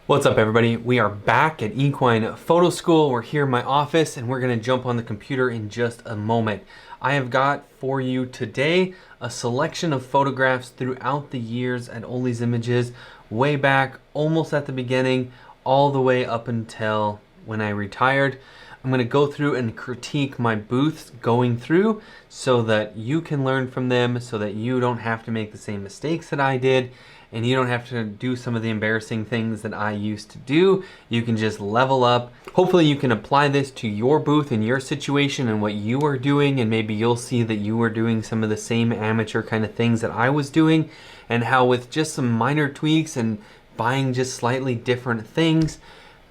What's up, everybody? We are back at Equine Photo School. We're here in my office and we're going to jump on the computer in just a moment. I have got for you today a selection of photographs throughout the years at Ollie's Images, way back, almost at the beginning, all the way up until when I retired. I'm going to go through and critique my booths going through so that you can learn from them, so that you don't have to make the same mistakes that I did, and you don't have to do some of the embarrassing things that I used to do. You can just level up. Hopefully you can apply this to your booth and your situation and what you are doing, and maybe you'll see that you are doing some of the same amateur kind of things that I was doing, and how with just some minor tweaks and buying just slightly different things,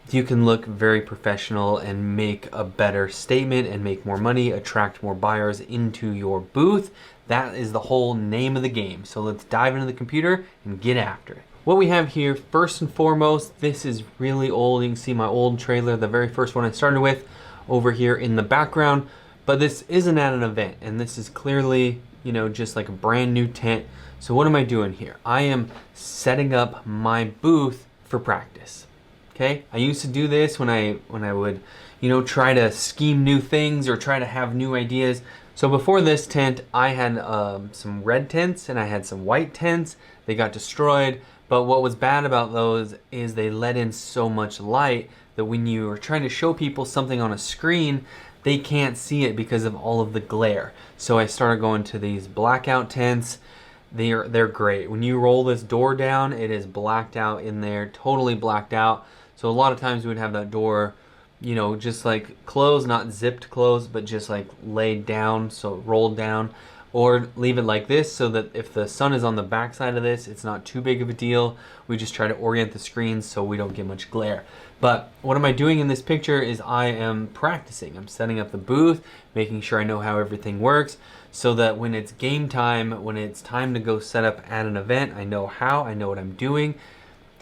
you can look very professional and make a better statement and make more money, attract more buyers into your booth. That is the whole name of the game. So let's dive into the computer and get after it. What we have here, first and foremost, this is really old. You can see my old trailer, the very first one I started with, over here in the background. But this isn't at an event, and this is clearly, just like a brand new tent. So what am I doing here? I am setting up my booth for practice. Okay, I used to do this when I would, try to scheme new things or try to have new ideas. So before this tent, I had some red tents and I had some white tents. They got destroyed, but what was bad about those is they let in so much light that when you are trying to show people something on a screen, they can't see it because of all of the glare. So I started going to these blackout tents. They're great. When you roll this door down, it is blacked out in there, totally blacked out. So a lot of times we would have that door, just like closed, not zipped closed, but just like laid down, so rolled down, or leave it like this so that if the sun is on the back side of this, it's not too big of a deal. We just try to orient the screen so we don't get much glare. But what am I doing in this picture is I am practicing. I'm setting up the booth, making sure I know how everything works, so that when it's game time, when it's time to go set up at an event, I know what I'm doing.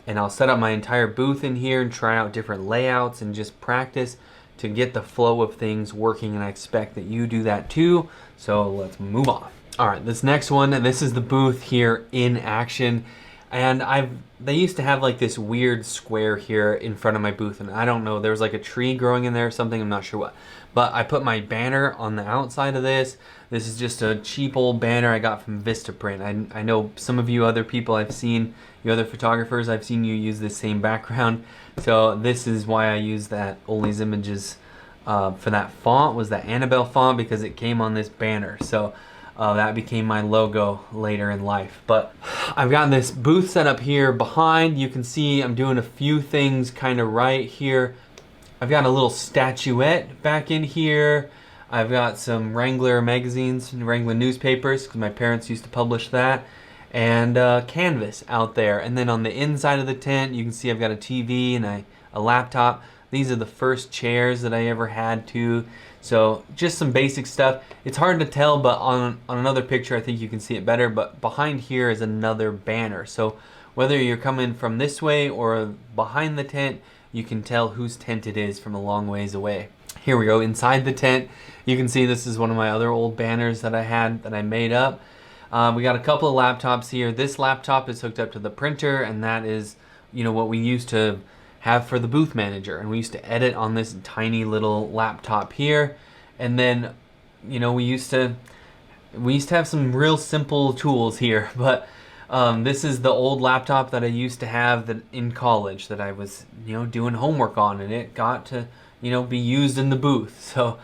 And I'll set up my entire booth in here and try out different layouts and just practice to get the flow of things working, and I expect that you do that too. So let's move on. All right, this next one, this is the booth here in action. And they used to have like this weird square here in front of my booth, and I don't know, there was like a tree growing in there or something, I'm not sure what. But I put my banner on the outside of this. This is just a cheap old banner I got from Vistaprint. I know some of you other people I've seen, you other photographers, I've seen you use this same background. So this is why I use that Ollie's Images for that font, was that Annabelle font, because it came on this banner. So that became my logo later in life. But I've got this booth set up here behind. You can see I'm doing a few things kind of right here. I've got a little statuette back in here. I've got some Wrangler magazines and Wrangler newspapers, because my parents used to publish that, and canvas out there. And then on the inside of the tent, you can see I've got a TV and a laptop. These are the first chairs that I ever had too. So just some basic stuff. It's hard to tell, but on another picture I think you can see it better, but behind here is another banner. So whether you're coming from this way or behind the tent, you can tell whose tent it is from a long ways away. Here we go, inside the tent. You can see this is one of my other old banners that I had that I made up. We got a couple of laptops here. This laptop is hooked up to the printer, and that is, what we used to have for the booth manager. And we used to edit on this tiny little laptop here. And then, we used to have some real simple tools here, but this is the old laptop that I used to have in college that I was, doing homework on, and it got to, be used in the booth. So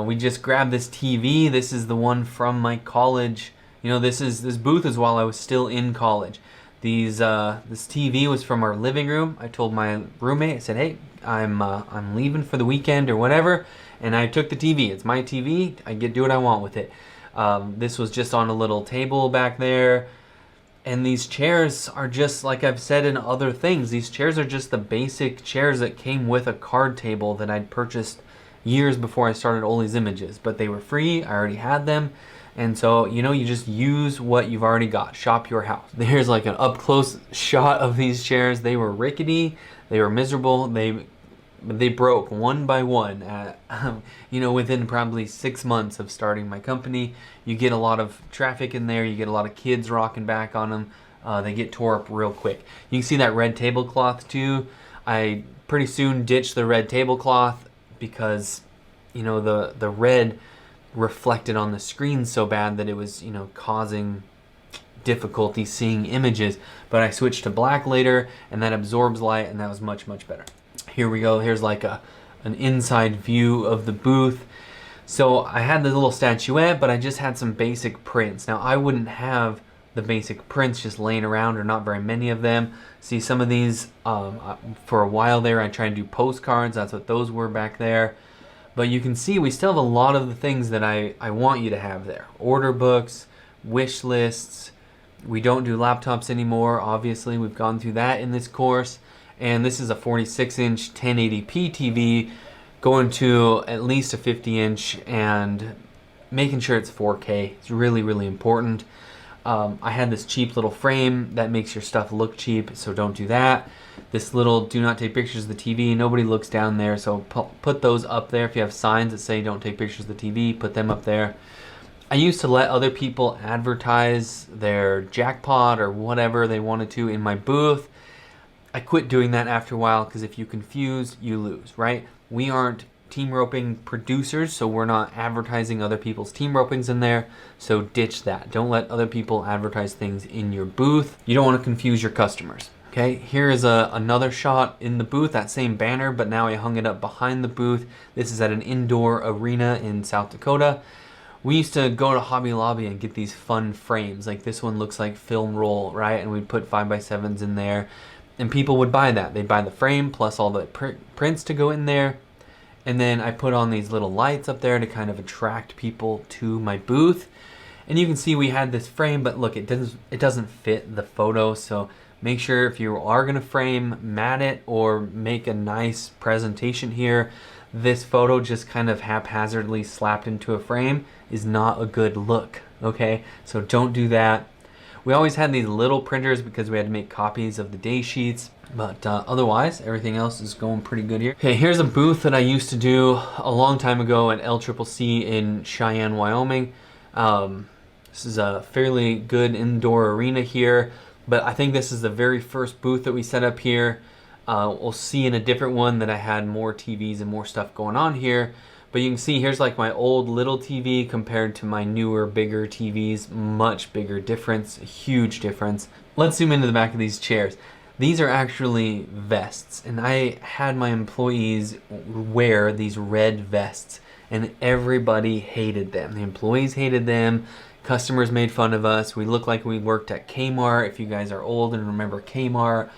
we just grabbed this TV. This is the one from my college. This booth is while I was still in college. This TV was from our living room. I told my roommate, I said, hey, I'm leaving for the weekend or whatever, and I took the TV. It's my TV. I get to do what I want with it. This was just on a little table back there. And these chairs are just, like I've said in other things, these chairs are just the basic chairs that came with a card table that I'd purchased years before I started Ollie's Images. But they were free, I already had them. And so, you just use what you've already got. Shop your house. There's like an up-close shot of these chairs. They were rickety, they were miserable, they broke one by one at, within probably 6 months of starting my company. You get a lot of traffic in there, you get a lot of kids rocking back on them. they get tore up real quick. You can see that red tablecloth too. I pretty soon ditched the red tablecloth because, you know, the red reflected on the screen so bad that it was, you know, causing difficulty seeing images. But I switched to black later, and that absorbs light, and that was much better. Here we go. Here's like an inside view of the booth. So I had the little statuette, but I just had some basic prints. Now I wouldn't have the basic prints just laying around, or not very many of them. See, some of these, for a while there, I tried to do postcards. That's what those were back there. But you can see we still have a lot of the things that I want you to have there. Order books, wish lists. We don't do laptops anymore. Obviously, we've gone through that in this course. And this is a 46-inch 1080p TV going to at least a 50-inch and making sure it's 4K. It's really important. I had this cheap little frame that makes your stuff look cheap, so don't do that. This little do not take pictures of the TV, nobody looks down there, so put those up there. If you have signs that say don't take pictures of the TV, put them up there. I used to let other people advertise their jackpot or whatever they wanted to in my booth. I quit doing that after a while because if you confuse, you lose, right? We aren't team roping producers, so we're not advertising other people's team ropings in there, so ditch that. Don't let other people advertise things in your booth. You don't want to confuse your customers. Okay, here is another shot in the booth, that same banner, but now I hung it up behind the booth. This is at an indoor arena in South Dakota. We used to go to Hobby Lobby and get these fun frames. Like this one looks like film roll, right? And we'd put 5x7s in there, and people would buy that. They'd buy the frame plus all the prints to go in there. And then I put on these little lights up there to kind of attract people to my booth. And you can see we had this frame, but look, it doesn't fit the photo. So make sure if you are gonna frame, mat it or make a nice presentation here. This photo just kind of haphazardly slapped into a frame is not a good look, okay? So don't do that. We always had these little printers because we had to make copies of the day sheets, but otherwise everything else is going pretty good here. Okay, here's a booth that I used to do a long time ago at LCCC in Cheyenne, Wyoming. This is a fairly good indoor arena here, but I think this is the very first booth that we set up here. We'll see in a different one that I had more TVs and more stuff going on here. But you can see here's like my old little TV compared to my newer, bigger TVs. Much bigger difference, a huge difference. Let's zoom into the back of these chairs. These are actually vests, and I had my employees wear these red vests, and everybody hated them. The employees hated them. Customers made fun of us. We looked like we worked at Kmart. If you guys are old and remember Kmart,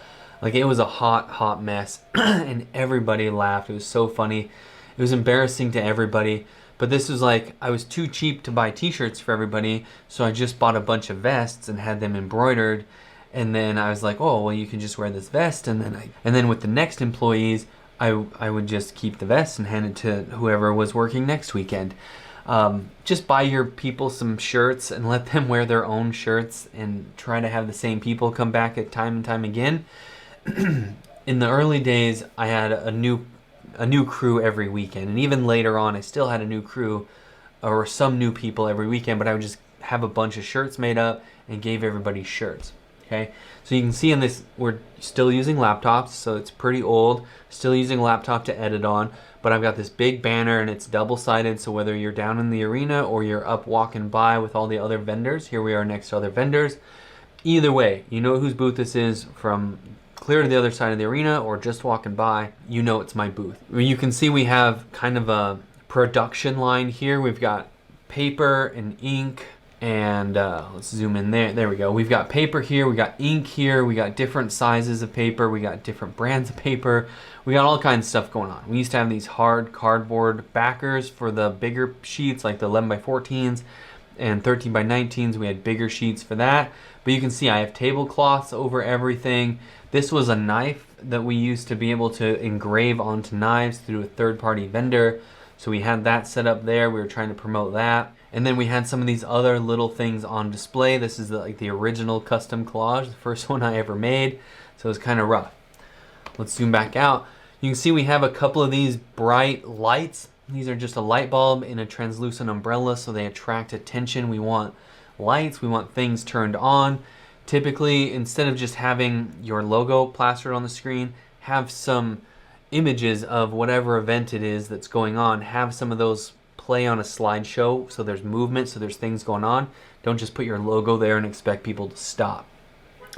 like it was a hot mess, and everybody laughed. It was so funny. It was embarrassing to everybody, but this was like, I was too cheap to buy t-shirts for everybody, so I just bought a bunch of vests and had them embroidered, and then I was like, oh, well, you can just wear this vest, and then with the next employees, I would just keep the vest and hand it to whoever was working next weekend. Just buy your people some shirts and let them wear their own shirts and try to have the same people come back at time and time again. In the early days, I had a new crew every weekend, and even later on I still had a new crew or some new people every weekend, but I would just have a bunch of shirts made up and gave everybody shirts. Okay, so you can see in this we're still using laptops, so it's pretty old, still using a laptop to edit on, but I've got this big banner and it's double-sided, so whether you're down in the arena or you're up walking by with all the other vendors, here we are next to other vendors, either way, you know whose booth this is from clear to the other side of the arena or just walking by, you know it's my booth. You can see we have kind of a production line here. We've got paper and ink, and let's zoom in there. There we go. We've got paper here, we got ink here, we got different sizes of paper, we got different brands of paper, we got all kinds of stuff going on. We used to have these hard cardboard backers for the bigger sheets, like the 11x14s and 13x19s. We had bigger sheets for that. But you can see I have tablecloths over everything. This was a knife that we used to be able to engrave onto knives through a third-party vendor. So we had that set up there. We were trying to promote that. And then we had some of these other little things on display. This is like the original custom collage, the first one I ever made. So it was kind of rough. Let's zoom back out. You can see we have a couple of these bright lights. These are just a light bulb in a translucent umbrella, so they attract attention. We want lights, we want things turned on. Typically, instead of just having your logo plastered on the screen, have some images of whatever event it is that's going on. Have some of those play on a slideshow so there's movement, so there's things going on. Don't just put your logo there and expect people to stop.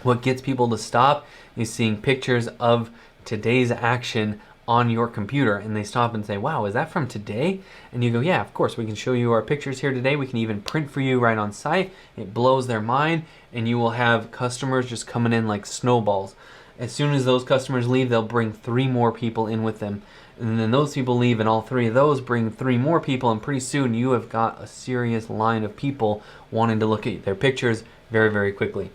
What gets people to stop is seeing pictures of today's action on your computer, and they stop and say, wow, is that from today? And you go, yeah, of course, we can show you our pictures here today. We can even print for you right on site. It blows their mind, and you will have customers just coming in like snowballs. As soon as those customers leave, they'll bring 3 more people in with them. And then those people leave, and all 3 of those bring 3 more people, and pretty soon you have got a serious line of people wanting to look at their pictures very, very quickly.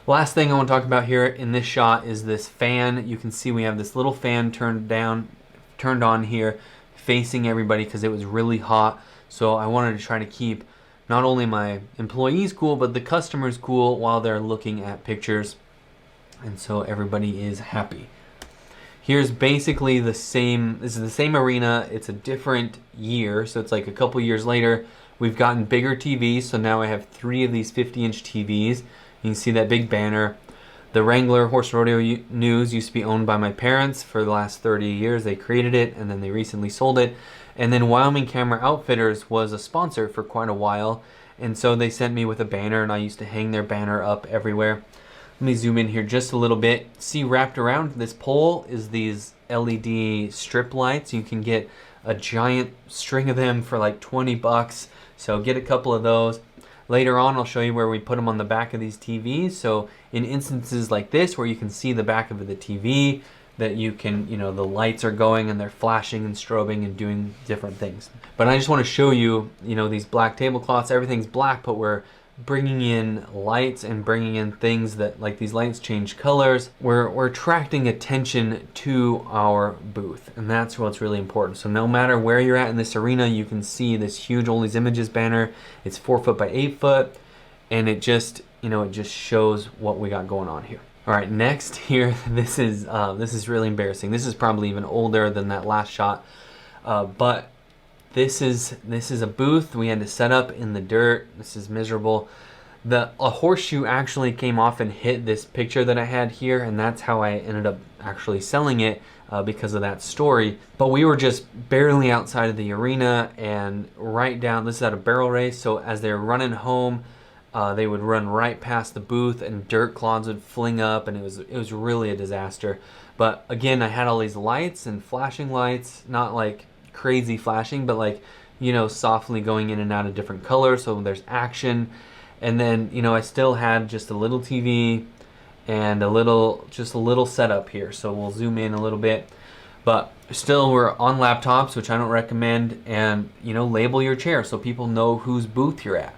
Last thing I want to talk about here in this shot is this fan. You can see we have this little fan turned on here facing everybody because it was really hot. So I wanted to try to keep not only my employees cool, but the customers cool while they're looking at pictures. And so everybody is happy. Here's basically the same, this is the same arena. It's a different year. So it's like a couple years later, we've gotten bigger TVs. So now I have 3 of these 50-inch TVs. You can see that big banner. The Wrangler Horse Rodeo News used to be owned by my parents for the last 30 years. They created it and then they recently sold it. And then Wyoming Camera Outfitters was a sponsor for quite a while. And so they sent me with a banner, and I used to hang their banner up everywhere. Let me zoom in here just a little bit. See, wrapped around this pole is these LED strip lights. You can get a giant string of them for like 20 bucks. So get a couple of those. Later on, I'll show you where we put them on the back of these TVs. So in instances like this, where you can see the back of the TV, that you can, the lights are going and they're flashing and strobing and doing different things. But I just want to show you, these black tablecloths, everything's black, but we're bringing in lights and bringing in things that, like these lights change colors. We're attracting attention to our booth, and that's what's really important. So no matter where you're at in this arena, you can see this huge All These Images banner. It's 4 foot by 8 foot, and it just, it just shows what we got going on here. All right, next here, this is really embarrassing. This is probably even older than that last shot, but this is a booth we had to set up in the dirt. This is miserable. A horseshoe actually came off and hit this picture that I had here, and that's how I ended up actually selling it because of that story. But we were just barely outside of the arena and right down. This is at a barrel race, so as they're running home, they would run right past the booth and dirt clods would fling up, and it was really a disaster. But again, I had all these lights and flashing lights, not like crazy flashing, but like, softly going in and out of different colors, so there's action. And then, I still had just a little TV and just a little setup here. So we'll zoom in a little bit, but still we're on laptops, which I don't recommend. And, label your chair so people know whose booth you're at.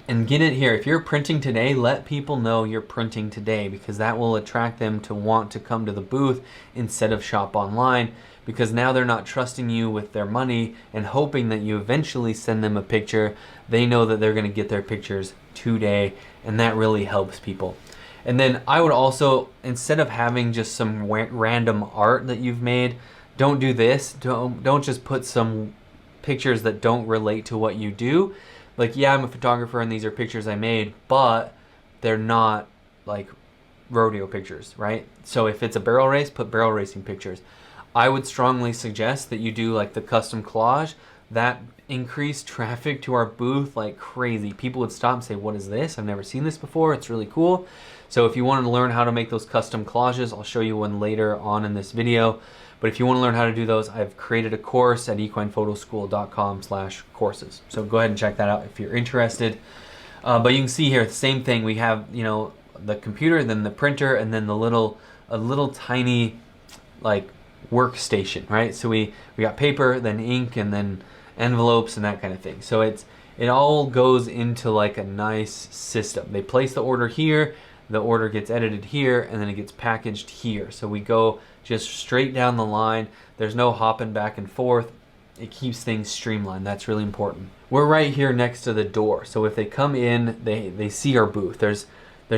And get it here. If you're printing today, let people know you're printing today, because that will attract them to want to come to the booth instead of shop online, because now they're not trusting you with their money and hoping that you eventually send them a picture. They know that they're going to get their pictures today, and that really helps people. And then I would also, instead of having just some random art that you've made, don't do this. Don't just put some pictures that don't relate to what you do. Like, yeah, I'm a photographer and these are pictures I made, but they're not like rodeo pictures, right? So if it's a barrel race, put barrel racing pictures. I would strongly suggest that you do like the custom collage. That increased traffic to our booth like crazy. People would stop and say, what is this? I've never seen this before. It's really cool. So if you wanted to learn how to make those custom collages, I'll show you one later on in this video. But if you want to learn how to do those, I've created a course at equinephotoSchool.com/courses. So go ahead and check that out if you're interested. But you can see here, the same thing. We have, the computer, then the printer, and then a little tiny like workstation, right? So we got paper, then ink, and then envelopes and that kind of thing. So it all goes into like a nice system. They place the order here, the order gets edited here, and then it gets packaged here. So we go just straight down the line. There's no hopping back and forth. It keeps things streamlined. That's really important. We're right here next to the door. So if they come in, they see our booth. There's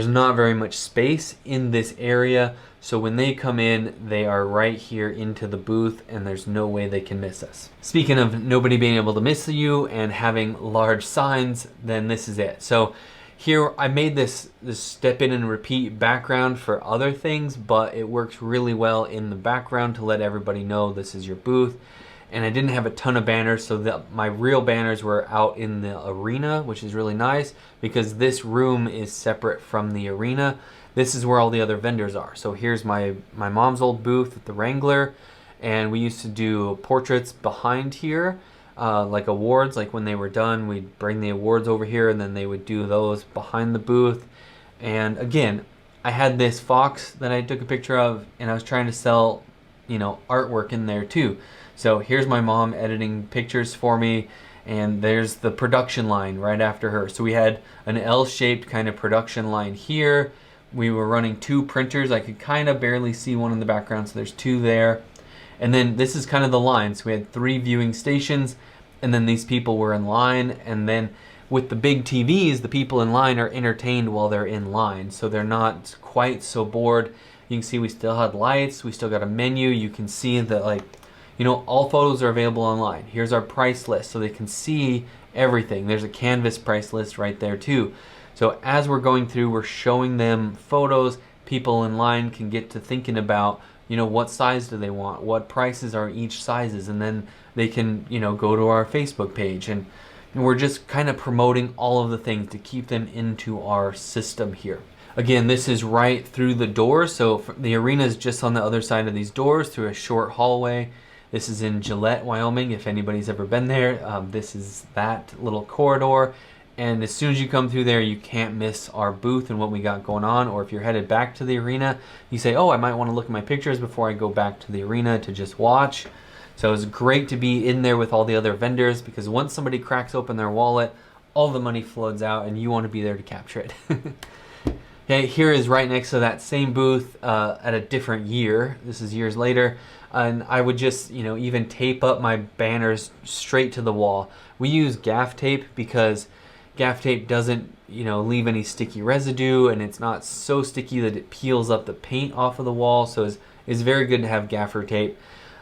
not very much space in this area. So when they come in, they are right here into the booth, and there's no way they can miss us. Speaking of nobody being able to miss you and having large signs, then this is it. So Here, I made this step in and repeat background for other things, but it works really well in the background to let everybody know this is your booth. And I didn't have a ton of banners, so my real banners were out in the arena, which is really nice because this room is separate from the arena. This is where all the other vendors are. So here's my mom's old booth with the Wrangler, and we used to do portraits behind here. Like awards, like when they were done, we'd bring the awards over here and then they would do those behind the booth. And again, I had this fox that I took a picture of, and I was trying to sell, artwork in there too. So here's my mom editing pictures for me, and there's the production line right after her. So we had an L-shaped kind of production line here. We were running 2 printers. I could kind of barely see one in the background, so there's 2 there. And then this is kind of the line. So we had 3 viewing stations, and then these people were in line. And then with the big TVs, the people in line are entertained while they're in line. So they're not quite so bored. You can see we still had lights. We still got a menu. You can see that, all photos are available online. Here's our price list so they can see everything. There's a canvas price list right there too. So as we're going through, we're showing them photos. People in line can get to thinking about what size do they want? What prices are each sizes? And then they can, go to our Facebook page. And we're just kind of promoting all of the things to keep them into our system here. Again, this is right through the doors. So the arena is just on the other side of these doors through a short hallway. This is in Gillette, Wyoming, if anybody's ever been there. This is that little corridor. And as soon as you come through there, you can't miss our booth and what we got going on. Or if you're headed back to the arena, you say, oh, I might want to look at my pictures before I go back to the arena to just watch. So it's great to be in there with all the other vendors, because once somebody cracks open their wallet, all the money floods out and you want to be there to capture it. Okay, here is right next to that same booth at a different year. This is years later. And I would just, even tape up my banners straight to the wall. We use gaff tape because gaff tape doesn't, leave any sticky residue, and it's not so sticky that it peels up the paint off of the wall. So it's very good to have gaffer tape.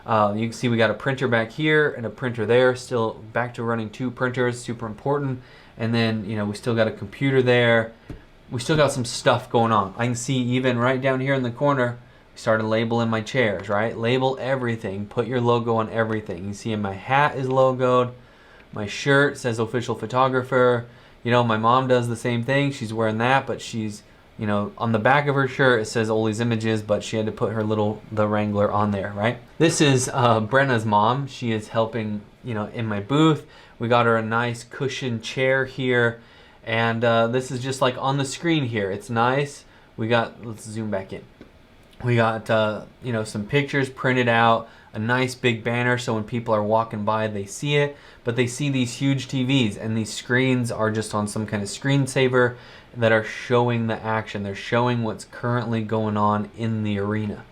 You can see we got a printer back here and a printer there. Still back to running 2 printers, super important. And then, we still got a computer there. We still got some stuff going on. I can see even right down here in the corner, we started labeling my chairs, right? Label everything. Put your logo on everything. You see my hat is logoed. My shirt says official photographer. My mom does the same thing. She's wearing that, but she's, on the back of her shirt, it says Ollie's Images, but she had to put the Wrangler on there, right? This is Brenna's mom. She is helping, in my booth. We got her a nice cushioned chair here. And this is just like on the screen here. It's nice. Let's zoom back in. We got, some pictures printed out, a nice big banner so when people are walking by, they see it. But they see these huge TVs, and these screens are just on some kind of screensaver that are showing the action. They're showing what's currently going on in the arena.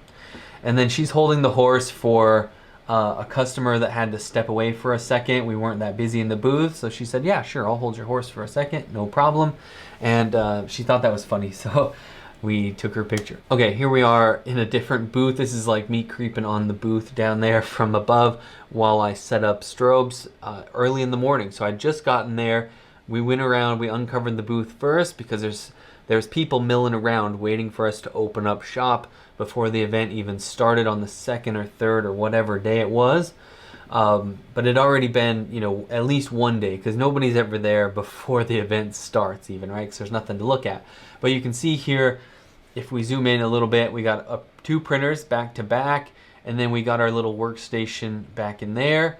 And then she's holding the horse for a customer that had to step away for a second. We weren't that busy in the booth, so she said, yeah, sure, I'll hold your horse for a second, no problem. And she thought that was funny, so we took her picture. Okay, here we are in a different booth. This is like me creeping on the booth down there from above while I set up strobes early in the morning. So I'd just gotten there. We went around, we uncovered the booth first because there's people milling around waiting for us to open up shop before the event even started on the 2nd or 3rd or whatever day it was. But it had already been, at least one day, because nobody's ever there before the event starts even, right? Because there's nothing to look at. But you can see here, if we zoom in a little bit, we got 2 printers back to back, and then we got our little workstation back in there.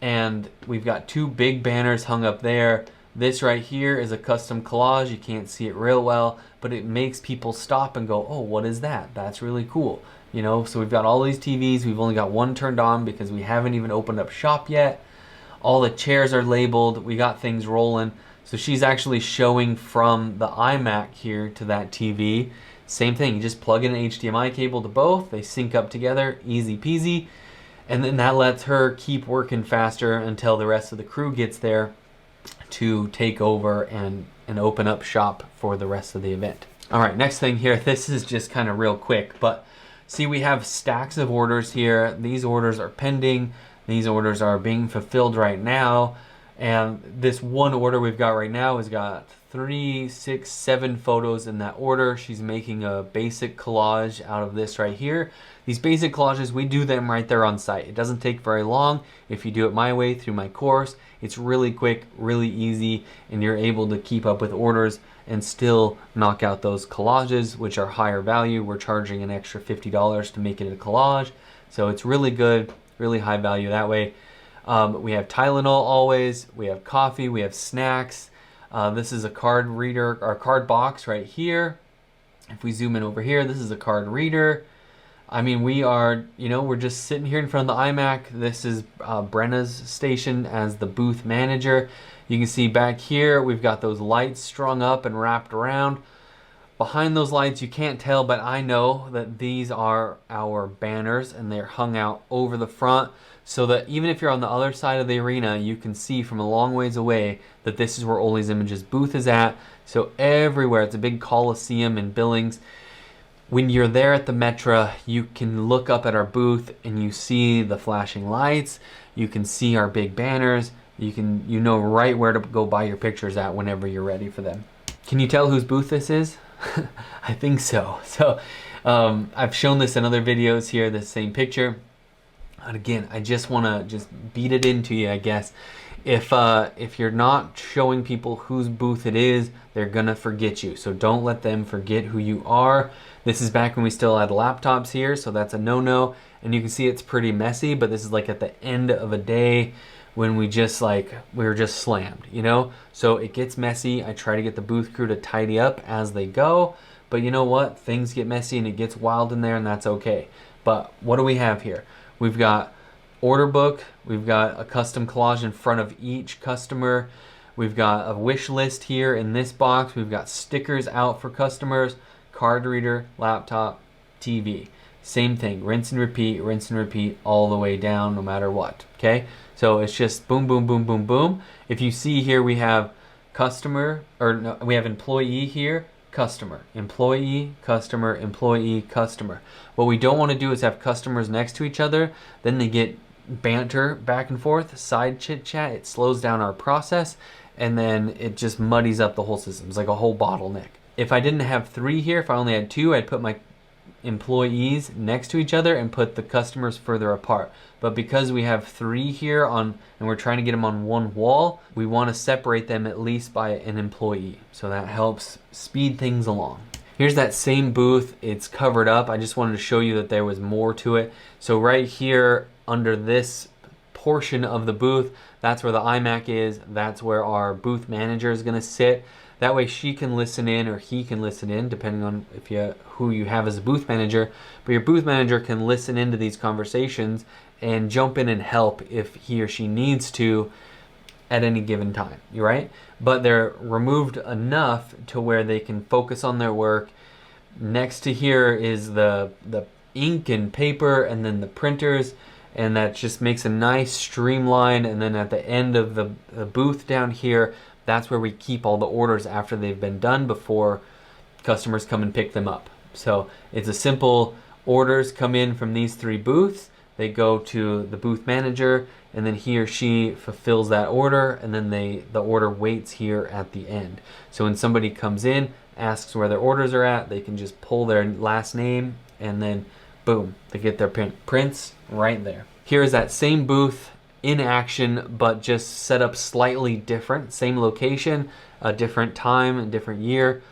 And we've got 2 big banners hung up there. This right here is a custom collage. You can't see it real well, but it makes people stop and go, oh, what is that? That's really cool. So we've got all these TVs. We've only got one turned on because we haven't even opened up shop yet. All the chairs are labeled. We got things rolling. So she's actually showing from the iMac here to that TV. Same thing, you just plug in an HDMI cable to both. They sync up together, easy peasy. And then that lets her keep working faster until the rest of the crew gets there to take over and open up shop for the rest of the event. All right, next thing here, this is just kind of real quick, but see, we have stacks of orders here. These orders are pending. These orders are being fulfilled right now. And this one order we've got right now has got 3, 6, 7 photos in that order. She's making a basic collage out of this right here. These basic collages, we do them right there on site. It doesn't take very long if you do it my way through my course. It's really quick, really easy, and you're able to keep up with orders and still knock out those collages, which are higher value. We're charging an extra $50 to make it a collage. So it's really good, really high value that way. We have Tylenol always, we have coffee, we have snacks. This is a card reader, or card box right here. If we zoom in over here, this is a card reader. I mean, we are, we're just sitting here in front of the iMac. This is Brenna's station as the booth manager. You can see back here, we've got those lights strung up and wrapped around. Behind those lights, you can't tell, but I know that these are our banners and they're hung out over the front so that even if you're on the other side of the arena, you can see from a long ways away that this is where Ollie's Images booth is at. So everywhere, it's a big coliseum in Billings. When you're there at the Metra, you can look up at our booth and you see the flashing lights, you can see our big banners, you know right where to go buy your pictures at whenever you're ready for them. Can you tell whose booth this is? I think so. So I've shown this in other videos here, the same picture. And again, I just want to just beat it into you, I guess. If you're not showing people whose booth it is, they're gonna forget you. So don't let them forget who you are. This is back when we still had laptops here, so that's a no-no. And you can see it's pretty messy, but this is like at the end of a day when we were just slammed, So it gets messy. I try to get the booth crew to tidy up as they go, but you know what? Things get messy and it gets wild in there, and that's okay. But what do we have here? We've got order book, we've got a custom collage in front of each customer, we've got a wish list here in this box, we've got stickers out for customers, card reader, laptop, TV. Same thing, rinse and repeat all the way down no matter what, okay? So it's just boom, boom, boom, boom, boom. If you see here, we have customer, or no, we have employee here, customer, employee, customer, employee, customer. What we don't want to do is have customers next to each other, then they get banter back and forth, side chit chat, it slows down our process, and then it just muddies up the whole system. It's like a whole bottleneck. If I didn't have 3 here, if I only had 2, I'd put my employees next to each other and put the customers further apart. But because we have 3 here and we're trying to get them on one wall, we want to separate them at least by an employee. So that helps speed things along. Here's that same booth. It's covered up. I just wanted to show you that there was more to it. So right here under this portion of the booth, that's where the iMac is. That's where our booth manager is going to sit. That way she can listen in, or he can listen in, depending on who you have as a booth manager. But your booth manager can listen into these conversations and jump in and help if he or she needs to at any given time, right? But they're removed enough to where they can focus on their work. Next to here is the ink and paper, and then the printers, and that just makes a nice streamline. And then at the end of the booth down here, that's where we keep all the orders after they've been done before customers come and pick them up. So it's a simple orders come in from these 3 booths, they go to the booth manager, and then he or she fulfills that order, and then the order waits here at the end. So when somebody comes in, asks where their orders are at, they can just pull their last name, and then boom, they get their prints right there. Here is that same booth in action, but just set up slightly different. Same location, a different time, a different year.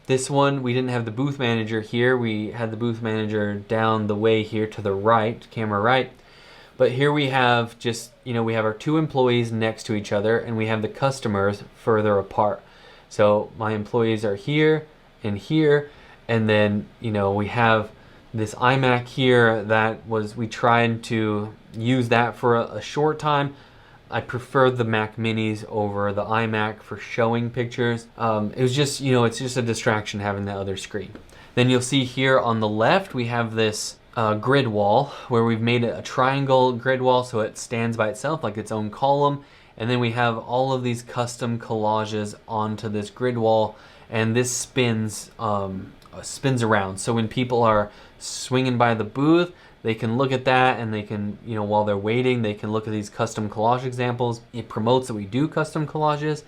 This one, we didn't have the booth manager here. We had the booth manager down the way here to the right, camera right. But here we have just, we have our 2 employees next to each other, and we have the customers further apart. So my employees are here, and then, we have this iMac here we tried to use that for a short time. I prefer the Mac Minis over the iMac for showing pictures. It was just, it's just a distraction having that other screen. Then you'll see here on the left, we have this grid wall where we've made it a triangle grid wall so it stands by itself like its own column. And then we have all of these custom collages onto this grid wall, and this spins around. So when people are swinging by the booth, they can look at that, and they can, you know, while they're waiting, they can look at these custom collage examples. It promotes that we do custom collages,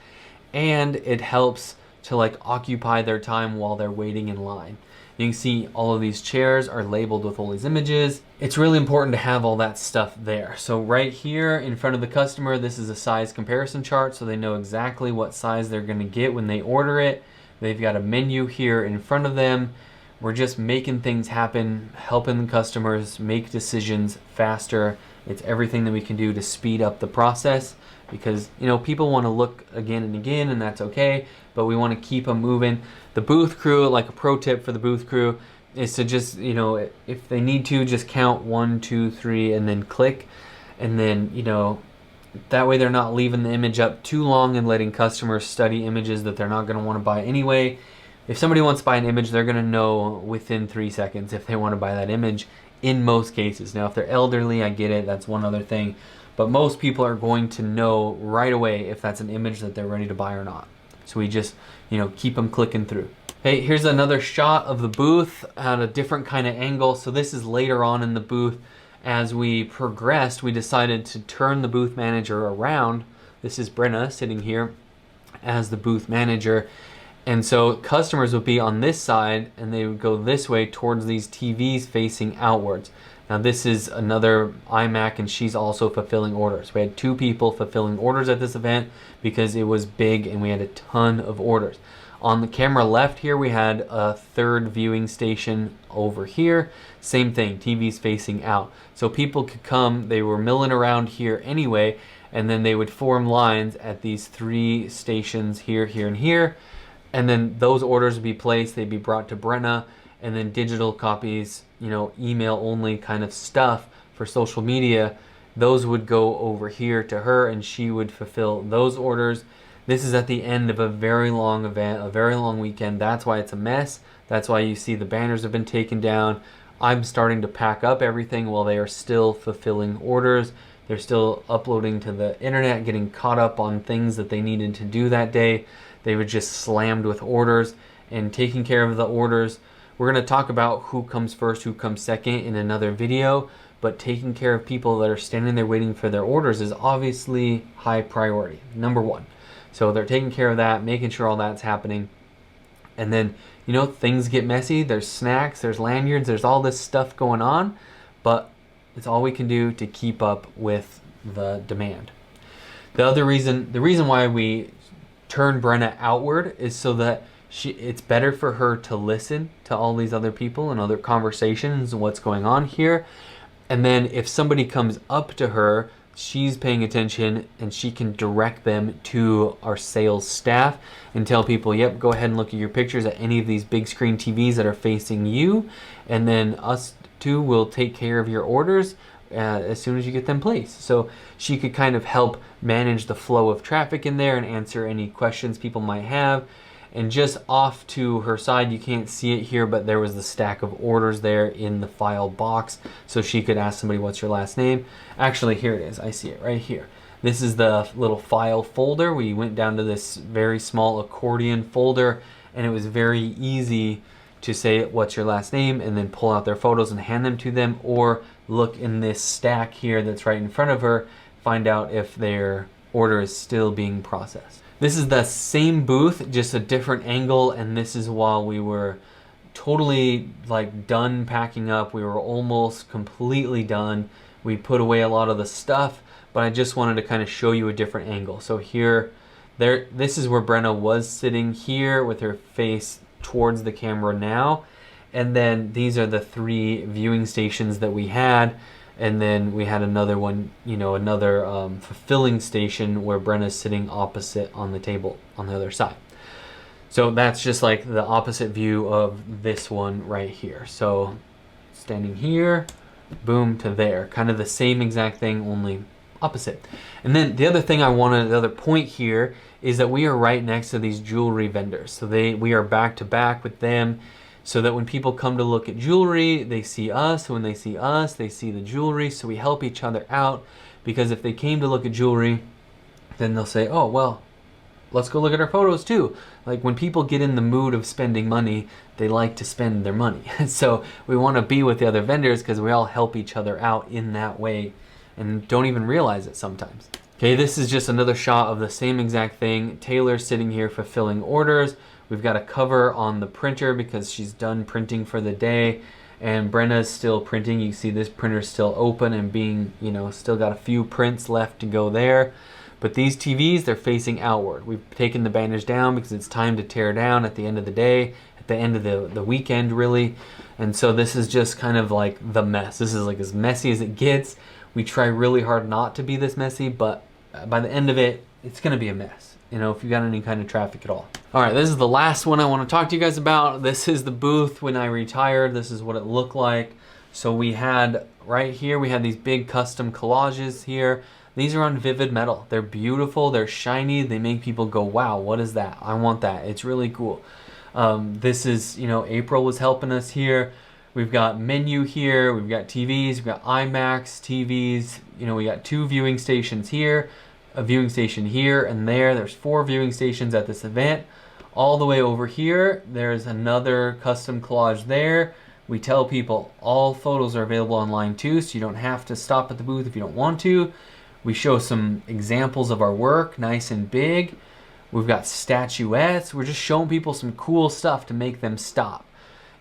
and it helps to like occupy their time while they're waiting in line. You can see all of these chairs are labeled with all these images. It's really important to have all that stuff there. So right here in front of the customer, this is a size comparison chart, so they know exactly what size they're gonna get when they order it. They've got a menu here in front of them. We're just making things happen, helping the customers make decisions faster. It's everything that we can do to speed up the process, because, you know, people want to look again and again, and that's okay, but we want to keep them moving. The booth crew, like a pro tip for the booth crew, is to just, you know, if they need to, just count 1, 2, 3, and then click, and then, you know, that way they're not leaving the image up too long and letting customers study images that they're not going to want to buy anyway. If somebody wants to buy an image, they're going to know within 3 seconds if they want to buy that image in most cases. Now, if they're elderly, I get it, that's one other thing. But most people are going to know right away if that's an image that they're ready to buy or not. So we just, you know, keep them clicking through. Hey, here's another shot of the booth at a different kind of angle. So this is later on in the booth. As we progressed, we decided to turn the booth manager around. This is Brenna sitting here as the booth manager. And so customers would be on this side, and they would go this way towards these TVs facing outwards. Now this is another iMac, and she's also fulfilling orders. We had 2 people fulfilling orders at this event because it was big and we had a ton of orders. On the camera left here, we had a 3rd viewing station over here. Same thing, TVs facing out. So people could come, they were milling around here anyway, and then they would form lines at these 3 stations here, here, and here. And then those orders would be placed, they'd be brought to Brenna, and then digital copies, you know, email only kind of stuff for social media, those would go over here to her, and she would fulfill those orders. This is at the end of a very long event, a very long weekend. That's why it's a mess. That's why you see the banners have been taken down. I'm starting to pack up everything while they are still fulfilling orders. They're still uploading to the internet, getting caught up on things that they needed to do that day. They were just slammed with orders and taking care of the orders. We're going to talk about who comes first, who comes second in another video, but taking care of people that are standing there waiting for their orders is obviously high priority, number 1. So they're taking care of that, making sure all that's happening. And then, you know, things get messy. There's snacks, there's lanyards, there's all this stuff going on, but it's all we can do to keep up with the demand. The reason why we turn Brenna outward is so that it's better for her to listen to all these other people and other conversations and what's going on here. And then if somebody comes up to her, she's paying attention and she can direct them to our sales staff and tell people, yep, go ahead and look at your pictures at any of these big screen TVs that are facing you. And then us 2 will take care of your orders as soon as you get them placed. So she could kind of help manage the flow of traffic in there and answer any questions people might have. And just off to her side, you can't see it here, but there was the stack of orders there in the file box. So she could ask somebody, what's your last name? Actually, here it is. I see it right here. This is the little file folder. We went down to this very small accordion folder, and it was very easy to say, what's your last name? And then pull out their photos and hand them to them, or look in this stack here that's right in front of her, find out if their order is still being processed. This is the same booth, just a different angle, and this is while we were totally like done packing up. We were almost completely done. We put away a lot of the stuff, but I just wanted to kind of show you a different angle. So here, this is where Brenna was sitting here with her face towards the camera now. And then these are the 3 viewing stations that we had. And then we had another one, you know, another fulfilling station where Brenna's sitting opposite on the table on the other side. So that's just like the opposite view of this one right here. So standing here, boom, to there. Kind of the same exact thing, only opposite. And then the other thing the other point here is that we are right next to these jewelry vendors. So we are back to back with them, so that when people come to look at jewelry, they see us. When they see us, they see the jewelry. So we help each other out, because if they came to look at jewelry, then they'll say, oh, well, let's go look at our photos too. Like when people get in the mood of spending money, they like to spend their money. So we want to be with the other vendors because we all help each other out in that way and don't even realize it sometimes. Okay, this is just another shot of the same exact thing. Taylor's sitting here fulfilling orders. We've got a cover on the printer because she's done printing for the day, and Brenna's still printing. You see this printer's still open and being, still got a few prints left to go there. But these TVs, they're facing outward. We've taken the banners down because it's time to tear down at the end of the day, at the end of the weekend really. And so this is just kind of like the mess. This is like as messy as it gets. We try really hard not to be this messy, but by the end of it, it's gonna be a mess, if you got any kind of traffic at all. All right, this is the last one I wanna talk to you guys about. This is the booth when I retired. This is what it looked like. So we had, right here, we had these big custom collages here. These are on Vivid Metal. They're beautiful, they're shiny, they make people go, wow, what is that? I want that, it's really cool. This is, April was helping us here. We've got menu here, we've got TVs, we've got IMAX TVs, we got 2 viewing stations here, a viewing station here and there. There's 4 viewing stations at this event. All the way over here, there's another custom collage there. We tell people all photos are available online too, so you don't have to stop at the booth if you don't want to. We show some examples of our work, nice and big. We've got statuettes. We're just showing people some cool stuff to make them stop.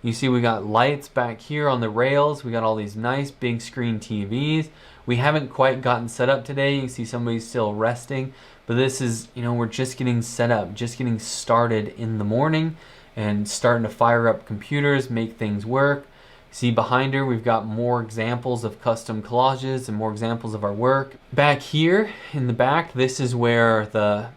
You see we got lights back here on the rails. We got all these nice big screen TVs. We haven't quite gotten set up today. You can see somebody's still resting. But this is, we're just getting set up, just getting started in the morning and starting to fire up computers, make things work. See behind her, we've got more examples of custom collages and more examples of our work. Back here in the back, this is where the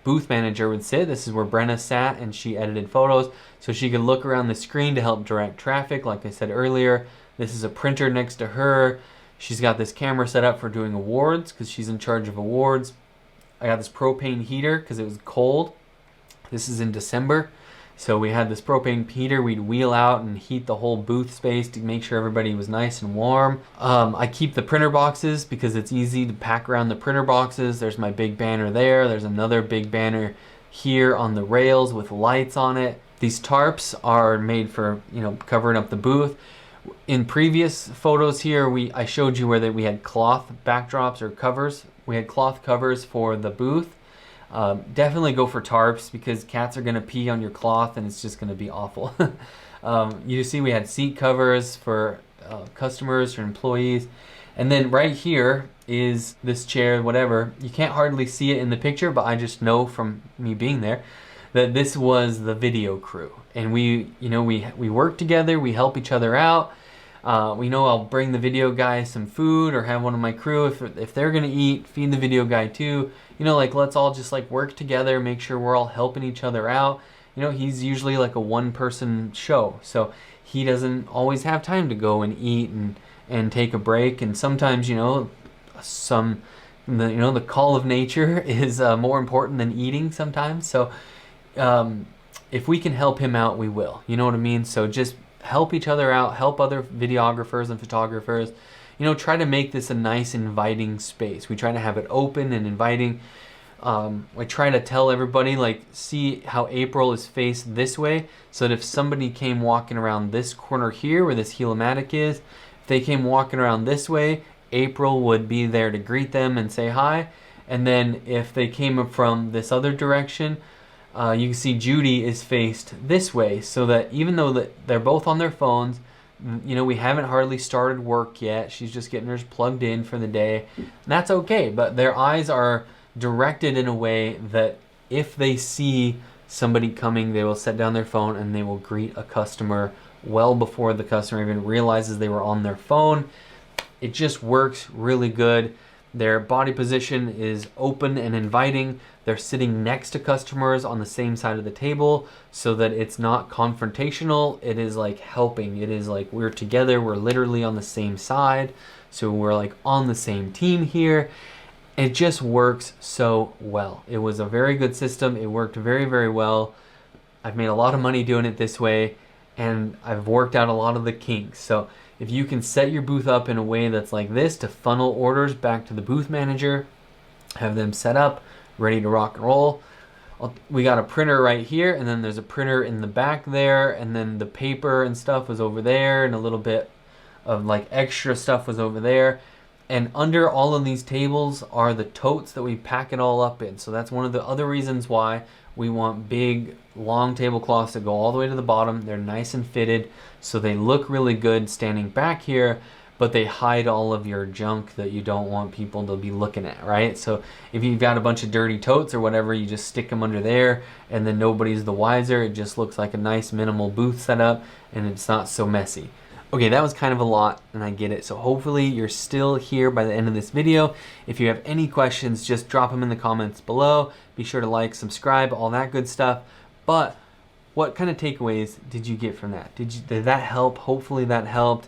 booth manager would sit. This is where Brenna sat and she edited photos so she could look around the screen to help direct traffic. Like I said earlier, this is a printer next to her. She's got this camera set up for doing awards because she's in charge of awards. I got this propane heater because it was cold. This is in December. So we had this propane heater. We'd wheel out and heat the whole booth space to make sure everybody was nice and warm. I keep the printer boxes because it's easy to pack around the printer boxes. There's my big banner there. There's another big banner here on the rails with lights on it. These tarps are made for, covering up the booth. In previous photos here, I showed you where we had cloth backdrops or covers. We had cloth covers for the booth. Definitely go for tarps because cats are going to pee on your cloth and it's just going to be awful. You see we had seat covers for customers or employees. And then right here is this chair, whatever. You can't hardly see it in the picture, but I just know from me being there that this was the video crew. And we work together, we help each other out. We know I'll bring the video guy some food or have one of my crew if they're gonna eat, feed the video guy too. Let's all just work together, make sure we're all helping each other out. He's usually like a 1-person show, so he doesn't always have time to go and eat and take a break. And sometimes, the call of nature is more important than eating sometimes. So if we can help him out, we will. You know what I mean? So just help each other out, help other videographers and photographers. Try to make this a nice, inviting space. We try to have it open and inviting. I try to tell everybody, see how April is faced this way, so that if somebody came walking around this corner here where this heliomatic is, if they came walking around this way, April would be there to greet them and say hi. And then if they came from this other direction, you can see Judy is faced this way, so that even though they're both on their phones, we haven't hardly started work yet. She's just getting hers plugged in for the day. And that's okay, but their eyes are directed in a way that if they see somebody coming, they will set down their phone and they will greet a customer well before the customer even realizes they were on their phone. It just works really good. Their body position is open and inviting. They're sitting next to customers on the same side of the table so that it's not confrontational. It is helping. It is we're together. We're literally on the same side. So we're on the same team here. It just works so well. It was a very good system. It worked very, very well. I've made a lot of money doing it this way, and I've worked out a lot of the kinks. So if you can set your booth up in a way that's like this to funnel orders back to the booth manager, have them set up, ready to rock and roll, We got a printer right here, and then there's a printer in the back there, and then the paper and stuff was over there, and a little bit of like extra stuff was over there. And under all of these tables are the totes that we pack it all up in. So that's one of the other reasons why we want big, long tablecloths that go all the way to the bottom. They're nice and fitted, so they look really good standing back here, but they hide all of your junk that you don't want people to be looking at, right? So if you've got a bunch of dirty totes or whatever, you just stick them under there, and then nobody's the wiser. It just looks like a nice minimal booth setup, and it's not so messy. Okay, that was kind of a lot, and I get it. So hopefully you're still here by the end of this video. If you have any questions, just drop them in the comments below. Be sure to like, subscribe, all that good stuff. But what kind of takeaways did you get from that? Did that help? Hopefully that helped.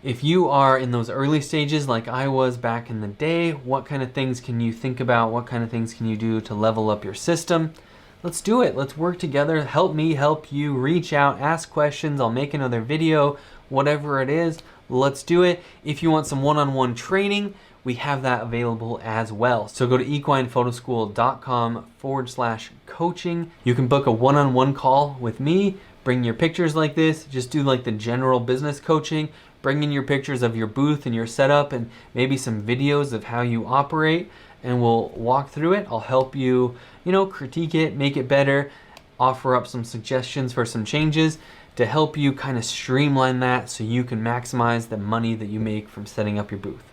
If you are in those early stages like I was back in the day, what kind of things can you think about? What kind of things can you do to level up your system? Let's do it. Let's work together. Help me help you. Reach out, ask questions. I'll make another video, whatever it is. Let's do it. If you want some one-on-one training, we have that available as well. So go to equinephotoschool.com/coaching. You can book a one-on-one call with me. Bring your pictures like this. Just do like the general business coaching. Bring in your pictures of your booth and your setup, and maybe some videos of how you operate, and we'll walk through it. I'll help you, critique it, make it better, offer up some suggestions for some changes to help you kind of streamline that so you can maximize the money that you make from setting up your booth.